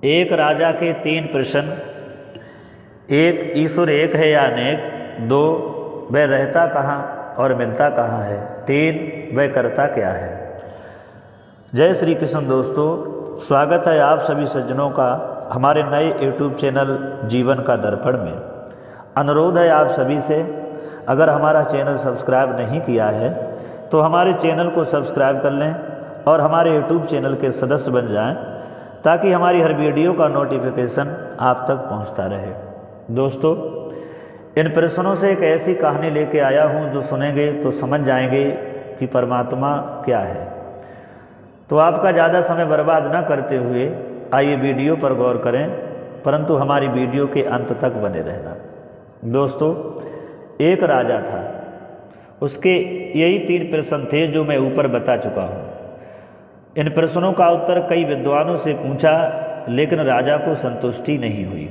एक राजा के तीन प्रश्न। एक, ईश्वर एक है या अनेक। दो, वह रहता कहाँ और मिलता कहाँ है। तीन, वह करता क्या है। जय श्री कृष्ण दोस्तों, स्वागत है आप सभी सज्जनों का हमारे नए YouTube चैनल जीवन का दर्पण में। अनुरोध है आप सभी से, अगर हमारा चैनल सब्सक्राइब नहीं किया है तो हमारे चैनल को सब्सक्राइब कर लें और हमारे YouTube चैनल के सदस्य बन जाएं, ताकि हमारी हर वीडियो का नोटिफिकेशन आप तक पहुंचता रहे। दोस्तों, इन प्रश्नों से एक ऐसी कहानी लेके आया हूं जो सुनेंगे तो समझ जाएंगे कि परमात्मा क्या है। तो आपका ज़्यादा समय बर्बाद न करते हुए आइए वीडियो पर गौर करें, परंतु हमारी वीडियो के अंत तक बने रहना। दोस्तों, एक राजा था, उसके यही तीन प्रश्न थे जो मैं ऊपर बता चुका हूँ। इन प्रश्नों का उत्तर कई विद्वानों से पूछा, लेकिन राजा को संतुष्टि नहीं हुई।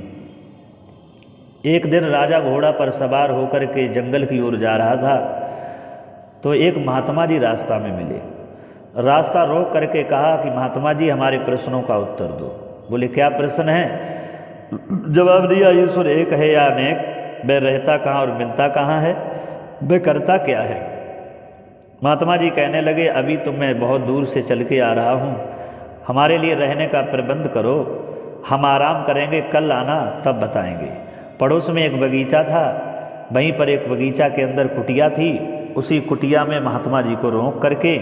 एक दिन राजा घोड़ा पर सवार होकर के जंगल की ओर जा रहा था, तो एक महात्मा जी रास्ता में मिले। रास्ता रोक करके कहा कि महात्मा जी, हमारे प्रश्नों का उत्तर दो। बोले, क्या प्रश्न है। जवाब दिया, ईश्वर एक है या अनेक, वह रहता कहाँ और मिलता कहाँ है, वह करता क्या है। महात्मा जी कहने लगे, अभी तो मैं बहुत दूर से चल के आ रहा हूँ, हमारे लिए रहने का प्रबंध करो, हम आराम करेंगे, कल आना तब बताएंगे। पड़ोस में एक बगीचा था, वहीं पर एक बगीचा के अंदर कुटिया थी। उसी कुटिया में महात्मा जी को रोक करके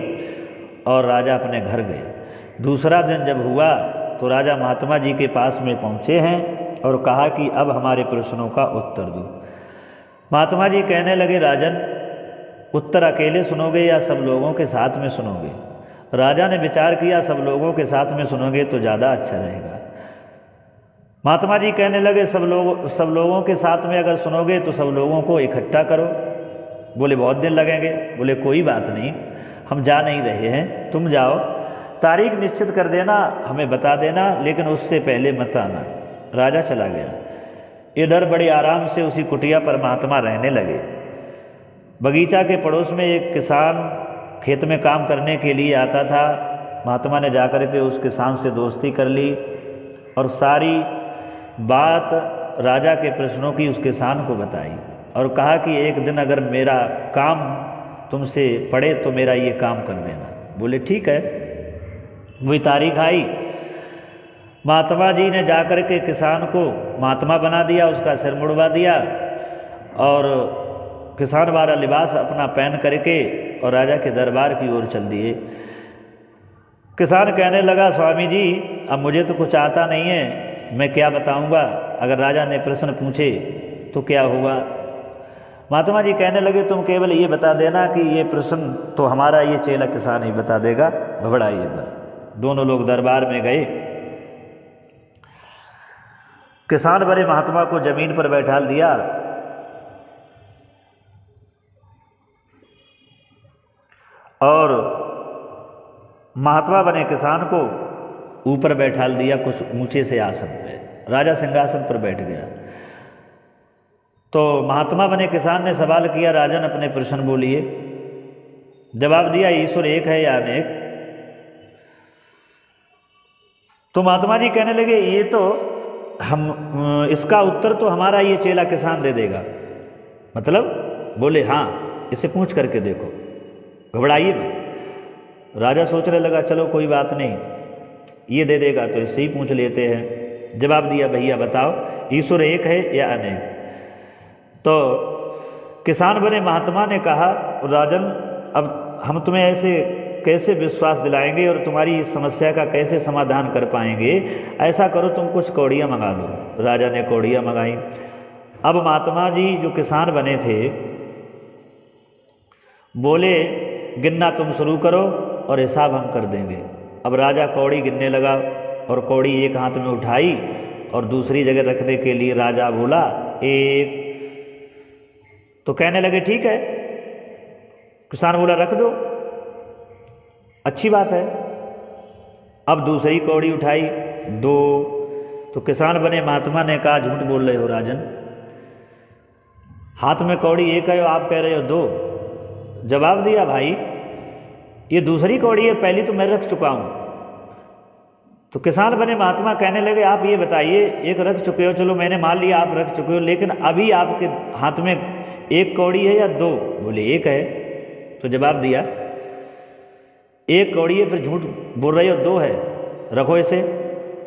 और राजा अपने घर गए। दूसरा दिन जब हुआ तो राजा महात्मा जी के पास में पहुँचे हैं और कहा कि अब हमारे प्रश्नों का उत्तर दो। महात्मा जी कहने लगे, राजन, उत्तर अकेले सुनोगे या सब लोगों के साथ में सुनोगे। राजा ने विचार किया, सब लोगों के साथ में सुनोगे तो ज़्यादा अच्छा रहेगा। महात्मा जी कहने लगे, सब लोगों के साथ में अगर सुनोगे तो सब लोगों को इकट्ठा करो। बोले, बहुत दिन लगेंगे। बोले, कोई बात नहीं, हम जा नहीं रहे हैं, तुम जाओ, तारीख निश्चित कर देना, हमें बता देना, लेकिन उससे पहले मत आना। राजा चला गया। इधर बड़े आराम से उसी कुटिया पर महात्मा रहने लगे। बगीचा के पड़ोस में एक किसान खेत में काम करने के लिए आता था। महात्मा ने जाकर के उस किसान से दोस्ती कर ली और सारी बात राजा के प्रश्नों की उस किसान को बताई और कहा कि एक दिन अगर मेरा काम तुमसे पड़े तो मेरा ये काम कर देना। बोले, ठीक है। वही तारीख आई। महात्मा जी ने जाकर के किसान को महात्मा बना दिया, उसका सिर मुड़वा दिया और किसान वाला लिबास अपना पहन करके और राजा के दरबार की ओर चल दिए। किसान कहने लगा, स्वामी जी, अब मुझे तो कुछ आता नहीं है, मैं क्या बताऊंगा, अगर राजा ने प्रश्न पूछे तो क्या हुआ। महात्मा जी कहने लगे, तुम केवल ये बता देना कि ये प्रश्न तो हमारा ये चेला किसान ही बता देगा, घबराइए मत। दोनों लोग दरबार में गए। किसान बड़े महात्मा को जमीन पर बैठा दिया और महात्मा बने किसान को ऊपर बैठा दिया कुछ ऊंचे से आसन पे। राजा सिंहासन पर बैठ गया। तो महात्मा बने किसान ने सवाल किया, राजन, अपने प्रश्न बोलिए। जवाब दिया, ईश्वर एक है या अनेक। तो महात्मा जी कहने लगे, ये तो हम इसका उत्तर तो हमारा ये चेला किसान दे देगा। मतलब? बोले, हाँ, इसे पूछ करके देखो, घबराइए मत। राजा सोचने लगा, चलो कोई बात नहीं, ये दे देगा तो इससे ही पूछ लेते हैं। जवाब दिया, भैया बताओ, ईश्वर एक है या अनेक। तो किसान बने महात्मा ने कहा, राजन, अब हम तुम्हें ऐसे कैसे विश्वास दिलाएंगे और तुम्हारी इस समस्या का कैसे समाधान कर पाएंगे। ऐसा करो, तुम कुछ कौड़ियाँ मंगा लो। राजा ने कौड़ियाँ मंगाई। अब महात्मा जी जो किसान बने थे बोले, गिनना तुम शुरू करो और हिसाब हम कर देंगे। अब राजा कौड़ी गिनने लगा और कौड़ी एक हाथ में उठाई और दूसरी जगह रखने के लिए राजा बोला, एक। तो कहने लगे, ठीक है। किसान बोला, रख दो, अच्छी बात है। अब दूसरी कौड़ी उठाई, दो। तो किसान बने महात्मा ने कहा, झूठ बोल रहे हो राजन, हाथ में कौड़ी एक है और आप कह रहे हो दो। जवाब दिया, भाई, ये दूसरी कौड़ी है, पहली तो मैं रख चुका हूँ। तो किसान बने महात्मा कहने लगे आप ये बताइए, एक रख चुके हो, चलो मैंने मान लिया आप रख चुके हो, लेकिन अभी आपके हाथ में एक कौड़ी है या दो? बोले एक है। तो जवाब दिया एक कौड़ी है, फिर झूठ बोल रहे हो, दो है, रखो इसे,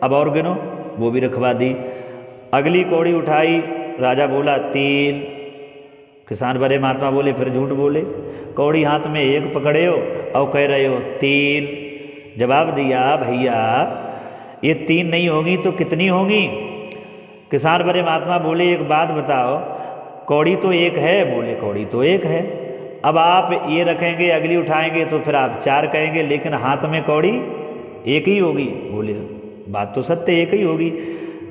अब और गिनो। वो भी रखवा दी। अगली कौड़ी उठाई, राजा बोला तीन। किसान बड़े महात्मा बोले फिर झूठ बोले, कौड़ी हाथ में एक पकड़े हो और कह रहे हो तीन। जवाब दिया भैया ये तीन नहीं होगी तो कितनी होंगी? किसान बड़े महात्मा बोले एक बात बताओ, कौड़ी तो एक है। बोले कौड़ी तो एक है, अब आप ये रखेंगे अगली उठाएंगे तो फिर आप चार कहेंगे, लेकिन हाथ में कौड़ी एक ही होगी। बोले बात तो सत्य एक ही होगी,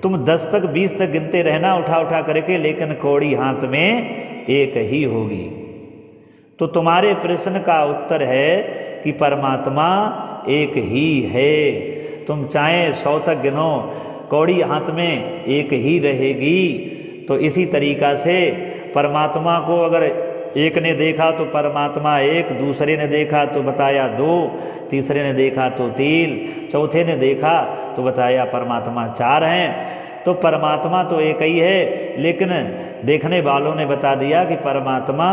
तुम 10 तक 20 तक गिनते रहना उठा उठा करके, लेकिन कौड़ी हाथ में एक ही होगी। तो तुम्हारे प्रश्न का उत्तर है कि परमात्मा एक ही है। तुम चाहे 100 तक गिनो, कौड़ी हाथ में एक ही रहेगी। तो इसी तरीका से परमात्मा को अगर एक ने देखा तो परमात्मा एक, दूसरे ने देखा तो बताया दो, तीसरे ने देखा तो तीन, चौथे ने देखा तो बताया परमात्मा चार हैं। तो परमात्मा तो एक ही है, लेकिन देखने वालों ने बता दिया कि परमात्मा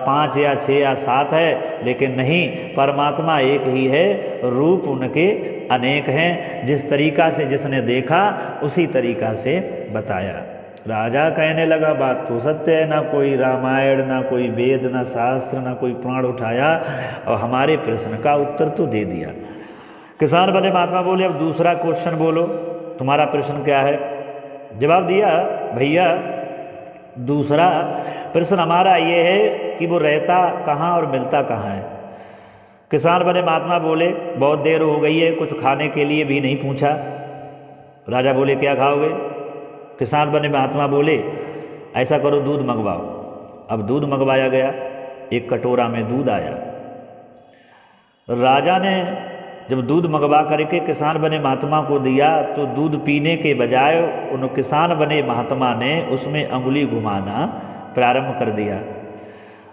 5 या 6 या 7 है, लेकिन नहीं, परमात्मा एक ही है, रूप उनके अनेक हैं। जिस तरीका से जिसने देखा उसी तरीका से बताया। राजा कहने लगा बात तो सत्य है, ना कोई रामायण, ना कोई वेद, ना शास्त्र, ना कोई पुराण उठाया और हमारे प्रश्न का उत्तर तो दे दिया। किसान बने महात्मा बोले अब दूसरा क्वेश्चन बोलो, तुम्हारा प्रश्न क्या है? जवाब दिया भैया दूसरा प्रश्न हमारा ये है कि वो रहता कहाँ और मिलता कहाँ है। किसान बने महात्मा बोले बहुत देर हो गई है, कुछ खाने के लिए भी नहीं पूछा। राजा बोले क्या खाओगे? किसान बने महात्मा बोले ऐसा करो दूध मंगवाओ। अब दूध मंगवाया गया, एक कटोरा में दूध आया। राजा ने जब दूध मंगवा करके किसान बने महात्मा को दिया तो दूध पीने के बजाय उन किसान बने महात्मा ने उसमें अंगुली घुमाना प्रारंभ कर दिया।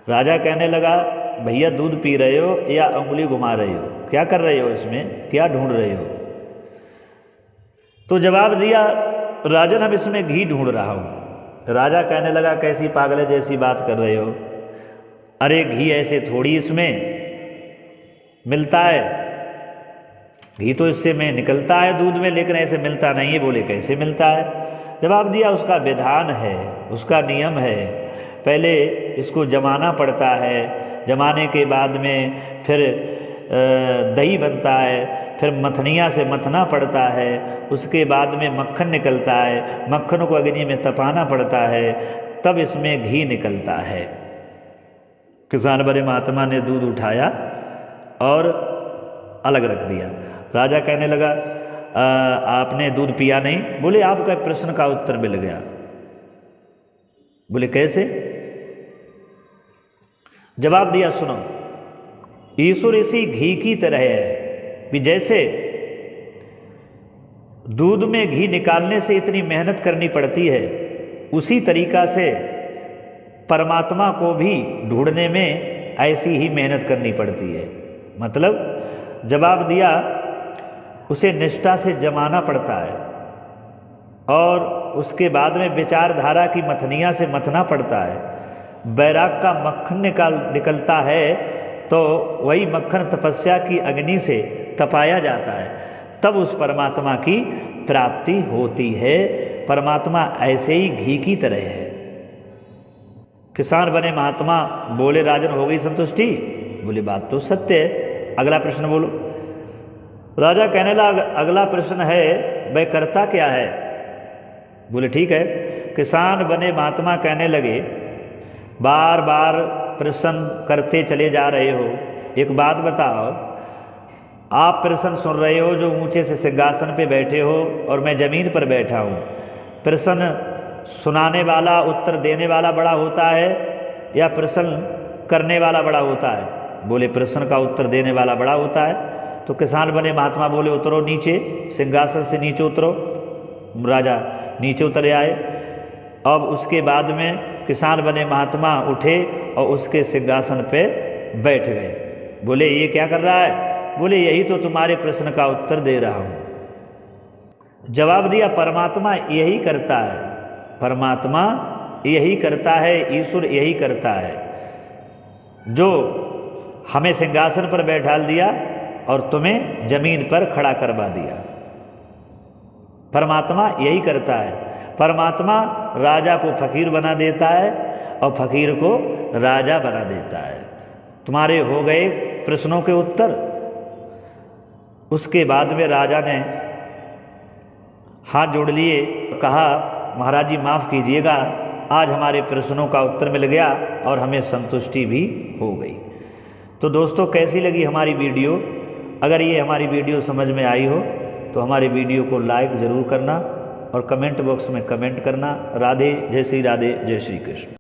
राजा कहने लगा भैया दूध पी रहे हो या अंगुली घुमा रहे हो, क्या कर रहे हो, इसमें क्या ढूंढ रहे हो? तो जवाब दिया राजन हम इसमें घी ढूंढ रहा हूँ। राजा कहने लगा कैसी पागल जैसी बात कर रहे हो, अरे घी ऐसे थोड़ी इसमें मिलता है, घी तो इससे में निकलता है दूध में, लेकिन ऐसे मिलता नहीं है। बोले कैसे मिलता है? जवाब दिया उसका विधान है, उसका नियम है, पहले इसको जमाना पड़ता है, जमाने के बाद में फिर दही बनता है, फिर मथनिया से मथना पड़ता है, उसके बाद में मक्खन निकलता है, मक्खन को अग्नि में तपाना पड़ता है, तब इसमें घी निकलता है। किसान बड़े महात्मा ने दूध उठाया और अलग रख दिया। राजा कहने लगा आपने दूध पिया नहीं? बोले आपका प्रश्न का उत्तर मिल गया। बोले कैसे? जवाब दिया सुनो, ईश्वर इसी घी की तरह है कि जैसे दूध में घी निकालने से इतनी मेहनत करनी पड़ती है, उसी तरीका से परमात्मा को भी ढूंढने में ऐसी ही मेहनत करनी पड़ती है। मतलब जवाब दिया उसे निष्ठा से जमाना पड़ता है और उसके बाद में विचारधारा की मथनिया से मथना पड़ता है। बैराग का मक्खन निकलता है तो वही मक्खन तपस्या की अग्नि से तपाया जाता है, तब उस परमात्मा की प्राप्ति होती है। परमात्मा ऐसे ही घी की तरह है। किसान बने महात्मा बोले राजन हो गई संतुष्टि? बोले बात तो सत्य है, अगला प्रश्न बोलो। राजा कहने लगा अगला प्रश्न है वह करता क्या है? बोले ठीक है। किसान बने महात्मा कहने लगे बार बार प्रश्न करते चले जा रहे हो, एक बात बताओ, आप प्रश्न सुन रहे हो जो ऊंचे से सिंहासन पे बैठे हो और मैं ज़मीन पर बैठा हूँ, प्रश्न सुनाने वाला उत्तर देने वाला बड़ा होता है या प्रश्न करने वाला बड़ा होता है? बोले प्रश्न का उत्तर देने वाला बड़ा होता है। तो किसान बने महात्मा बोले उतरो नीचे, सिंहासन से नीचे उतरो। राजा नीचे उतरे आए। अब उसके बाद में किसान बने महात्मा उठे और उसके सिंहासन पे बैठ गए। बोले ये क्या कर रहा है? बोले यही तो तुम्हारे प्रश्न का उत्तर दे रहा हूँ। जवाब दिया परमात्मा यही करता है, परमात्मा यही करता है, ईश्वर यही करता है, जो हमें सिंहासन पर बैठाल दिया और तुम्हें जमीन पर खड़ा करवा दिया। परमात्मा यही करता है। परमात्मा राजा को फकीर बना देता है और फकीर को राजा बना देता है। तुम्हारे हो गए प्रश्नों के उत्तर। उसके बाद में राजा ने हाथ जोड़ लिए, कहा महाराज जी माफ़ कीजिएगा, आज हमारे प्रश्नों का उत्तर मिल गया और हमें संतुष्टि भी हो गई। तो दोस्तों कैसी लगी हमारी वीडियो? अगर ये हमारी वीडियो समझ में आई हो तो हमारी वीडियो को लाइक ज़रूर करना और कमेंट बॉक्स में कमेंट करना। राधे, जय श्री राधे, जय श्री कृष्ण।